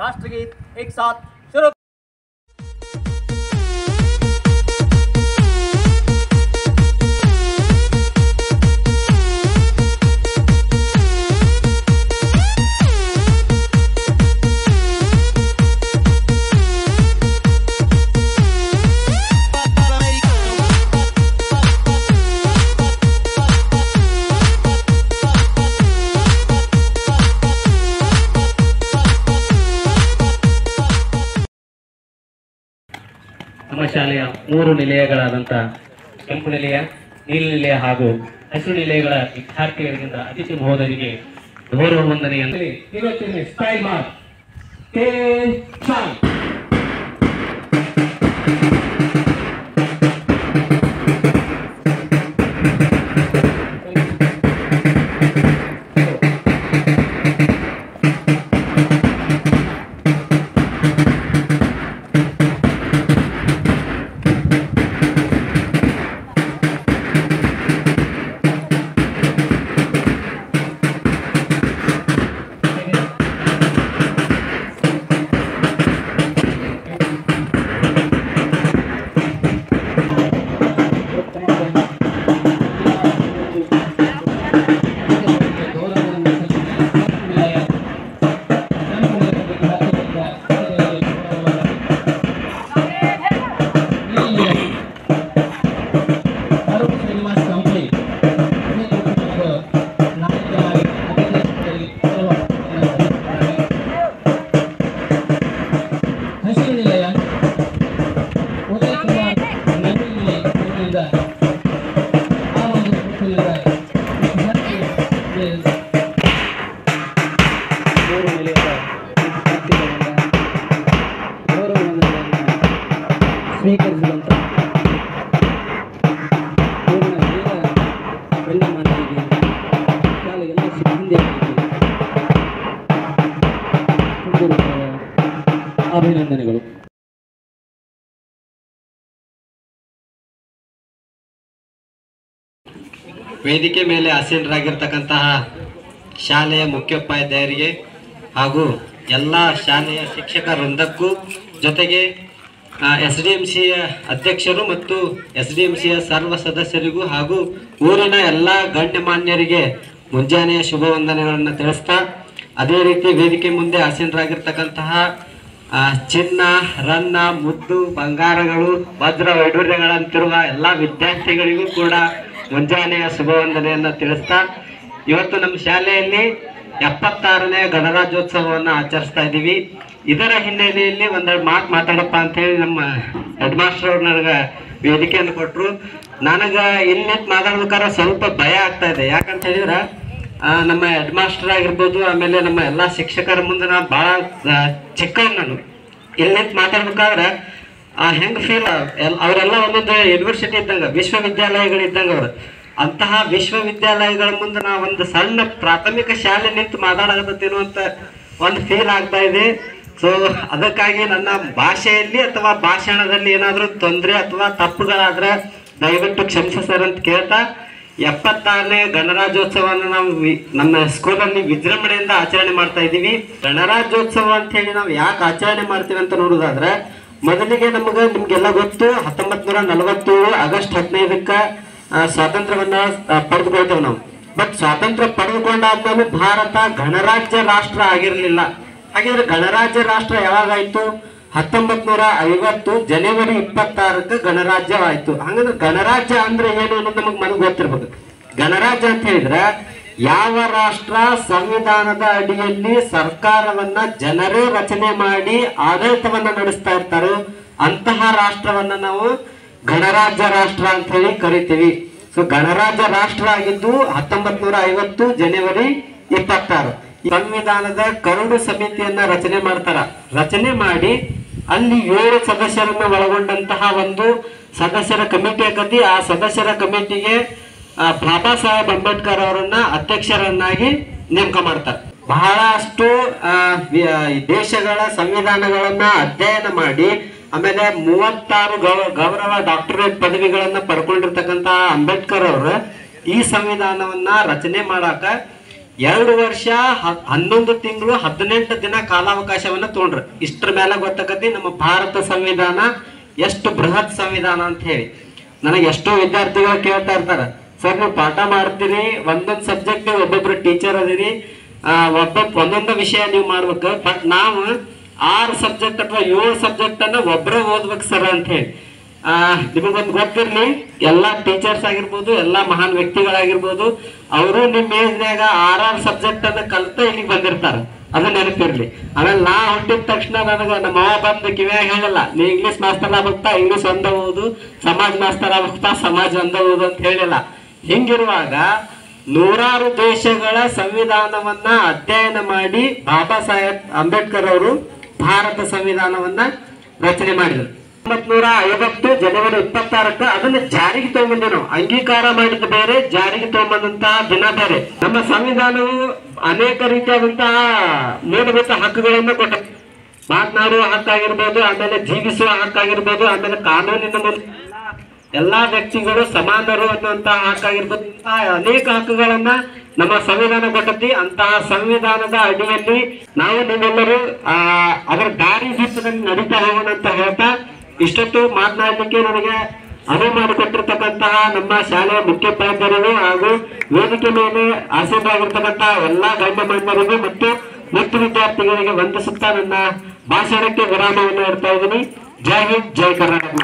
राष्ट्रगीत एक साथ शुरू। ನಮ್ಮ ಶಾಲೆಯ 3 ನಿಲಯಗಳಾದಂಥ ಕೆಂಪು ನಿಲಯ, ನೀಲಿ ನಿಲಯ ಹಾಗೂ ಹಸಿರು ನಿಲಯಗಳ ವಿದ್ಯಾರ್ಥಿಗಳಿಂದ ಅತಿಥಿ ಮಹೋದಯರಿಗೆ ಗೌರವ ವಂದನೆಯಲ್ಲಿ ಇವತ್ತಿನ ಸ್ಟೈಲ್ ಮಾರ್ಕ್ ಸ್ವೀಕರಿಸಿದಂಥ ಶಾಲೆಗೆಲ್ಲ ಸಿಬ್ಬಂದಿಯವರಿಗೆ ಅಭಿನಂದನೆಗಳು. ವೇದಿಕೆ ಮೇಲೆ ಆಸೀನರಾಗಿರ್ತಕ್ಕಂತಹ ಶಾಲೆಯ ಮುಖ್ಯೋಪಾಧ್ಯಾಯರಿಗೆ ಹಾಗೂ ಎಲ್ಲ ಶಾಲೆಯ ಶಿಕ್ಷಕ ವೃಂದಕ್ಕೂ ಜೊತೆಗೆ SDMCಯ ಅಧ್ಯಕ್ಷರು ಮತ್ತು SDMCಯ ಸರ್ವ ಸದಸ್ಯರಿಗೂ ಹಾಗೂ ಊರಿನ ಎಲ್ಲ ಗಣ್ಯಮಾನ್ಯರಿಗೆ ಮುಂಜಾನೆಯ ಶುಭ ವಂದನೆಗಳನ್ನು ತಿಳಿಸ್ತಾ, ಅದೇ ರೀತಿ ವೇದಿಕೆ ಮುಂದೆ ಆಸೀನರಾಗಿರ್ತಕ್ಕಂತಹ ಚಿನ್ನ, ರನ್ನ, ಮುದ್ದು, ಬಂಗಾರಗಳು, ವಜ್ರ ವೈಡೂರ್ಯಗಳಂತಿರುವ ಎಲ್ಲ ವಿದ್ಯಾರ್ಥಿಗಳಿಗೂ ಕೂಡ ಮುಂಜಾನೆಯ ಶುಭ ವಂದನೆಯನ್ನು ತಿಳಿಸ್ತಾ, ಇವತ್ತು ನಮ್ಮ ಶಾಲೆಯಲ್ಲಿ 76ನೇ ಗಣರಾಜ್ಯೋತ್ಸವವನ್ನು ಆಚರಿಸ್ತಾ ಇದ್ದೀವಿ. ಇದರ ಹಿನ್ನೆಲೆಯಲ್ಲಿ ಒಂದೆರಡು ಮಾತು ಮಾತಾಡಪ್ಪ ಅಂತೇಳಿ ನಮ್ಮ ಹೆಡ್ ಮಾಸ್ಟರ್ ಅವ್ರು ನನಗೆ ವೇದಿಕೆಯನ್ನು ಕೊಟ್ಟರು. ನನಗೆ ಇಲ್ಲಿ ಮಾತಾಡ್ಬೇಕಾದ್ರೆ ಸ್ವಲ್ಪ ಭಯ ಆಗ್ತಾ ಇದೆ. ಯಾಕಂತ ಹೇಳಿದ್ರೆ ನಮ್ಮ ಹೆಡ್ ಮಾಸ್ಟರ್ ಆಗಿರ್ಬೋದು, ಆಮೇಲೆ ನಮ್ಮ ಎಲ್ಲ ಶಿಕ್ಷಕರ ಮುಂದೆ ನಾನು ಭಾಳ ಚಿಕ್ಕವ್. ನಾನು ಇಲ್ಲಿ ಮಾತಾಡ್ಬೇಕಾದ್ರೆ ಹೆಂಗೆ ಫೀಲ್, ಅವರೆಲ್ಲ ಒಂದೊಂದು ಯೂನಿವರ್ಸಿಟಿ ಇದ್ದಂಗೆ, ವಿಶ್ವವಿದ್ಯಾಲಯಗಳಿದ್ದಂಗೆ ಅವರು. ಅಂತಹ ವಿಶ್ವವಿದ್ಯಾಲಯಗಳ ಮುಂದೆ ನಾವು ಒಂದು ಸಣ್ಣ ಪ್ರಾಥಮಿಕ ಶಾಲೆ ನಿಂತು ಮಾತಾಡಕತ್ತೀನೋ ಅಂತ ಒಂದು ಫೀಲ್ ಆಗ್ತಾ ಇದೆ. ಸೊ ಅದಕ್ಕಾಗಿ ನನ್ನ ಭಾಷೆಯಲ್ಲಿ ಅಥವಾ ಭಾಷಣದಲ್ಲಿ ಏನಾದರೂ ತೊಂದರೆ ಅಥವಾ ತಪ್ಪುಗಳಾದ್ರೆ ದಯವಿಟ್ಟು ಕ್ಷಮಿಸಿ ಸರ್ ಅಂತ ಕೇಳ್ತಾ, 76ನೇ ಗಣರಾಜ್ಯೋತ್ಸವವನ್ನು ನಾವು ನಮ್ಮ ಸ್ಕೂಲಲ್ಲಿ ವಿಜೃಂಭಣೆಯಿಂದ ಆಚರಣೆ ಮಾಡ್ತಾ ಇದ್ದೀವಿ. ಗಣರಾಜ್ಯೋತ್ಸವ ಅಂತ ಹೇಳಿ ನಾವು ಯಾಕೆ ಆಚರಣೆ ಮಾಡ್ತೀವಿ ಅಂತ ನೋಡೋದಾದ್ರೆ, ಮೊದಲಿಗೆ ನಿಮ್ಗೆಲ್ಲ ಗೊತ್ತು, 1947 ಆಗಸ್ಟ್ 15ಕ್ಕೆ ಸ್ವಾತಂತ್ರ್ಯವನ್ನ ಪಡೆದುಕೊಳ್ತೇವೆ ನಾವು. ಬಟ್ ಸ್ವಾತಂತ್ರ್ಯ ಪಡೆದುಕೊಂಡಾದ್ಮೇಲೆ ಭಾರತ ಗಣರಾಜ್ಯ ರಾಷ್ಟ್ರ ಆಗಿರಲಿಲ್ಲ. ಹಾಗಿದ್ರೆ ಗಣರಾಜ್ಯ ರಾಷ್ಟ್ರ ಯಾವಾಗಾಯ್ತು? 1950 ಜನವರಿ 26ಕ್ಕೆ ಗಣರಾಜ್ಯವಾಯ್ತು. ಹಂಗಂದ್ರೆ ಗಣರಾಜ್ಯ ಅಂದ್ರೆ ಏನು ಅನ್ನೋದು ನಮಗೆ ಗೊತ್ತಿರ್ಬೇಕು. ಗಣರಾಜ್ಯ ಅಂತ ಹೇಳಿದ್ರೆ ಯಾವ ರಾಷ್ಟ್ರ ಸಂವಿಧಾನದ ಅಡಿಯಲ್ಲಿ ಸರ್ಕಾರವನ್ನ ಜನರೇ ರಚನೆ ಮಾಡಿ ಆಡಳಿತವನ್ನ ನಡೆಸ್ತಾ ಇರ್ತಾರೋ ಅಂತಹ ರಾಷ್ಟ್ರವನ್ನ ನಾವು ಗಣರಾಜ್ಯ ರಾಷ್ಟ್ರ ಅಂತ ಹೇಳಿ ಕರಿತೀವಿ. ಸೊ ಗಣರಾಜ್ಯ ರಾಷ್ಟ್ರ ಆಗಿದ್ದು 1950 ಜನವರಿ 26. ಸಂವಿಧಾನದ ಕರಡು ಸಮಿತಿಯನ್ನ ರಚನೆ ಮಾಡ್ತಾರ. ರಚನೆ ಮಾಡಿ ಅಲ್ಲಿ 7 ಸದಸ್ಯರನ್ನ ಒಳಗೊಂಡಂತಹ ಒಂದು ಸದಸ್ಯರ ಕಮಿಟಿ ಆಗತಿ. ಆ ಸದಸ್ಯರ ಕಮಿಟಿಗೆ ಬಾಬಾ ಸಾಹೇಬ್ ಅಂಬೇಡ್ಕರ್ ಅವರನ್ನ ಅಧ್ಯಕ್ಷರನ್ನಾಗಿ ನೇಮಕ ಮಾಡ್ತಾರೆ. ಬಹಳಷ್ಟು ದೇಶಗಳ ಸಂವಿಧಾನಗಳನ್ನ ಅಧ್ಯಯನ ಮಾಡಿ ಆಮೇಲೆ 36 ಗೌರವ ಡಾಕ್ಟರೇಟ್ ಪದವಿಗಳನ್ನ ಪಡ್ಕೊಂಡಿರ್ತಕ್ಕಂತಹ ಅಂಬೇಡ್ಕರ್ ಅವರು ಈ ಸಂವಿಧಾನವನ್ನ ರಚನೆ ಮಾಡಾಕ 2 ವರ್ಷ 11 ತಿಂಗಳು 18 ದಿನ ಕಾಲಾವಕಾಶವನ್ನ ತಗೊಂಡ್ರು. ಇಷ್ಟರ ಮೇಲೆ ಗೊತ್ತಾಗತಿ ನಮ್ಮ ಭಾರತ ಸಂವಿಧಾನ ಎಷ್ಟು ಬೃಹತ್ ಸಂವಿಧಾನ ಅಂತ ಹೇಳಿ. ನನಗೆ ಎಷ್ಟೋ ವಿದ್ಯಾರ್ಥಿಗಳು ಕೇಳ್ತಾ ಇರ್ತಾರ, ಸರ್ ನೀವು ಪಾಠ ಮಾಡ್ತೀರಿ, ಒಂದೊಂದು ಸಬ್ಜೆಕ್ಟ್ ಒಬ್ಬೊಬ್ರು ಟೀಚರ್ ಅದೀರಿ, ಒಂದೊಂದು ವಿಷಯ ನೀವು ಮಾಡ್ಬೇಕು, ಬಟ್ ನಾವು 6 ಸಬ್ಜೆಕ್ಟ್ ಅಥವಾ 7 ಸಬ್ಜೆಕ್ಟ್ ಅನ್ನ ಒಬ್ಬರೇ ಓದ್ಬೇಕು ಸರ್ ಅಂತ ಹೇಳಿ. ನಿಮಗೊಂದು ಗೊತ್ತಿರ್ಲಿ, ಎಲ್ಲಾ ಟೀಚರ್ಸ್ ಆಗಿರ್ಬೋದು, ಎಲ್ಲಾ ಮಹಾನ್ ವ್ಯಕ್ತಿಗಳಾಗಿರ್ಬೋದು, ಅವರು ನಿಮ್ಮ ಏಜ್ನಾಗ 6 ಸಬ್ಜೆಕ್ಟ್ ಅನ್ನ ಕಲಿತ ಇಲ್ಲಿಗೆ ಬಂದಿರ್ತಾರ, ಅದು ನೆನಪಿರ್ಲಿ. ಆಮೇಲೆ ನಾ ಹುಟ್ಟಿದ ತಕ್ಷಣ ನನಗ ನಮ್ಮ ಅವ್ವ ಬಂದು ಕಿವ್ಯಾಗ ಹೇಳಲ್ಲ, ನೀ ಇಂಗ್ಲಿಷ್ ಮಾಸ್ತರ್ ಆಗ್ತಾ ಇಂಗ್ಲಿಷ್ ಒಂದ ಓದು, ಸಮಾಜ ಮಾಸ್ತರ್ ಆಗ್ತಾ ಸಮಾಜ ಒಂದ ಓದು ಅಂತ ಹೇಳಿಲ್ಲ. ಹಿಂಗಿರುವಾಗ 100 ದೇಶಗಳ ಸಂವಿಧಾನವನ್ನ ಅಧ್ಯಯನ ಮಾಡಿ ಬಾಬಾ ಸಾಹೇಬ್ ಅಂಬೇಡ್ಕರ್ ಅವರು ಭಾರತ ಸಂವಿಧಾನವನ್ನ ರಚನೆ ಮಾಡಿದರು. 1950 ಜನವರಿ 26ಕ್ಕೆ ಅದನ್ನ ಜಾರಿಗೆ ತಗೊಂಡ್ಬಂದೆ ನಾವು. ಅಂಗೀಕಾರ ಮಾಡಿದ ಬೇರೆ, ಜಾರಿಗೆ ತಗೊಂಡ್ಬಂದಂತಹ ದಿನ ಬೇರೆ. ನಮ್ಮ ಸಂವಿಧಾನವು ಅನೇಕ ರೀತಿಯಾದಂತಹ ಮೂಲಭೂತ ಹಕ್ಕುಗಳನ್ನು ಕೊಟ್ಟ, ಮಾತನಾಡುವ ಹಕ್ಕಾಗಿರ್ಬೋದು, ಆಮೇಲೆ ಜೀವಿಸುವ ಹಕ್ಕಾಗಿರ್ಬೋದು, ಆಮೇಲೆ ಕಾನೂನಿನ ಮೂಲಕ ಎಲ್ಲಾ ವ್ಯಕ್ತಿಗಳು ಸಮಾನರು ಅನ್ನುವಂತಹ ಹಕ್ಕಾಗಿರ್ಬೋದು, ಇಂತಹ ಅನೇಕ ಹಕ್ಕುಗಳನ್ನ ನಮ್ಮ ಸಂವಿಧಾನ ಕೊಟ್ಟತಿ. ಅಂತಹ ಸಂವಿಧಾನದ ಅಡಿಯಲ್ಲಿ ನಾವು ನೀವೆಲ್ಲರೂ ಅದರ ದಾರಿ ದೀಪದಲ್ಲಿ ನಡೀತಾ ಹೋಗೋಣ ಅಂತ ಹೇಳ್ತಾ, ಇಷ್ಟೊತ್ತು ಮಾತನಾಡಲಿಕ್ಕೆ ನನಗೆ ಅನುವು ಮಾಡಿಕೊಟ್ಟಿರ್ತಕ್ಕಂತಹ ನಮ್ಮ ಶಾಲೆಯ ಮುಖ್ಯೋಪಾಧ್ಯಾಯರಿಗೂ ಹಾಗೂ ವೇದಿಕೆ ಮೇಲೆ ಆಸೀನರಾಗಿರ್ತಕ್ಕಂತಹ ಎಲ್ಲಾ ಗಣ್ಯಮಾನ್ಯರಿಗೂ ಮತ್ತು ಮುಖ್ಯ ವಿದ್ಯಾರ್ಥಿಗಳಿಗೆ ವಂದಿಸುತ್ತಾ ನನ್ನ ಭಾಷಣಕ್ಕೆ ವಿರಾಮವನ್ನು ಇಡ್ತಾ ಇದ್ದೀನಿ. ಜೈ ಹಿಂದ್, ಜೈ ಕರ್ನಾಟಕ.